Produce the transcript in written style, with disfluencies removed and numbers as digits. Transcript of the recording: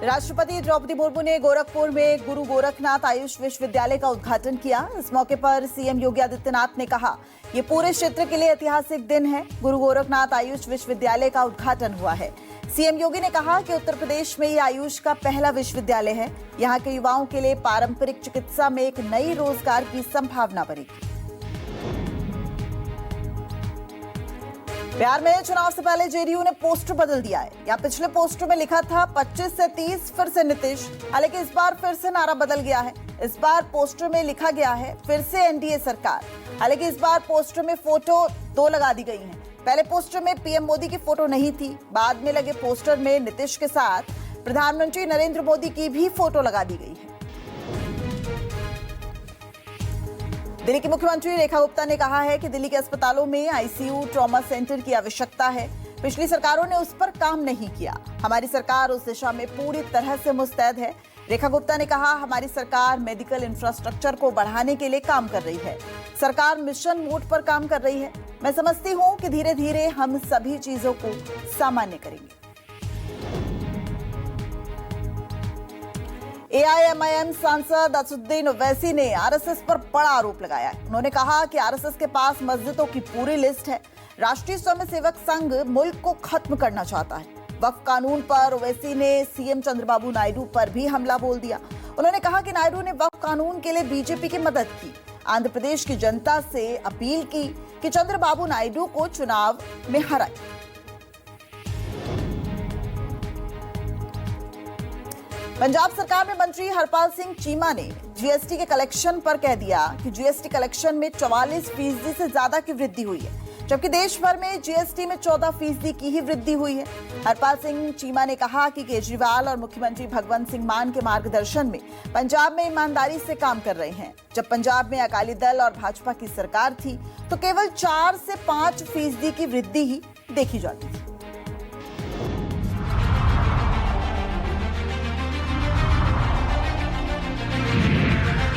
राष्ट्रपति द्रौपदी मुर्मू ने गोरखपुर में गुरु गोरखनाथ आयुष विश्वविद्यालय का उद्घाटन किया। इस मौके पर सीएम योगी आदित्यनाथ ने कहा, ये पूरे क्षेत्र के लिए ऐतिहासिक दिन है। गुरु गोरखनाथ आयुष विश्वविद्यालय का उद्घाटन हुआ है। सीएम योगी ने कहा कि उत्तर प्रदेश में ये आयुष का पहला विश्वविद्यालय है। यहाँ के युवाओं के लिए पारंपरिक चिकित्सा में एक नई रोजगार की संभावना बनेगी। बिहार में चुनाव से पहले जेडीयू ने पोस्टर बदल दिया है। यहाँ पिछले पोस्टर में लिखा था 25 से 30 फिर से नीतीश, हालांकि इस बार फिर से नारा बदल गया है। इस बार पोस्टर में लिखा गया है फिर से एनडीए सरकार। हालांकि इस बार पोस्टर में फोटो 2 लगा दी गई हैं। पहले पोस्टर में पीएम मोदी की फोटो नहीं थी, बाद में लगे पोस्टर में नीतीश के साथ प्रधानमंत्री नरेंद्र मोदी की भी फोटो लगा दी गई है। दिल्ली की मुख्यमंत्री रेखा गुप्ता ने कहा है कि दिल्ली के अस्पतालों में आईसीयू ट्रॉमा सेंटर की आवश्यकता है। पिछली सरकारों ने उस पर काम नहीं किया। हमारी सरकार उस दिशा में पूरी तरह से मुस्तैद है। रेखा गुप्ता ने कहा, हमारी सरकार मेडिकल इंफ्रास्ट्रक्चर को बढ़ाने के लिए काम कर रही है। सरकार मिशन मोड पर काम कर रही है। मैं समझती हूं कि धीरे धीरे हम सभी चीजों को सामान्य करेंगे। एआईएमआईएम सांसद असदुद्दीन ओवैसी ने आरएसएस पर बड़ा आरोप लगाया है। उन्होंने कहा कि आरएसएस के पास मस्जिदों की पूरी लिस्ट है। राष्ट्रीय स्वयंसेवक संघ मुल्क को खत्म करना चाहता है। वक्फ कानून पर ओवैसी ने सीएम चंद्रबाबू नायडू पर भी हमला बोल दिया। उन्होंने कहा कि नायडू ने वक्फ कानून के लिए बीजेपी की मदद की। आंध्र प्रदेश की जनता से अपील की कि चंद्रबाबू नायडू को चुनाव में हराए। पंजाब सरकार में मंत्री हरपाल सिंह चीमा ने जीएसटी के कलेक्शन पर कह दिया कि जीएसटी कलेक्शन में 44% से ज्यादा की वृद्धि हुई है, जबकि देश भर में जीएसटी में 14% की ही वृद्धि हुई है। हरपाल सिंह चीमा ने कहा कि केजरीवाल और मुख्यमंत्री भगवंत सिंह मान के मार्गदर्शन में पंजाब में ईमानदारी से काम कर रहे हैं। जब पंजाब में अकाली दल और भाजपा की सरकार थी तो केवल 4 से 5% की वृद्धि ही देखी जाती थी।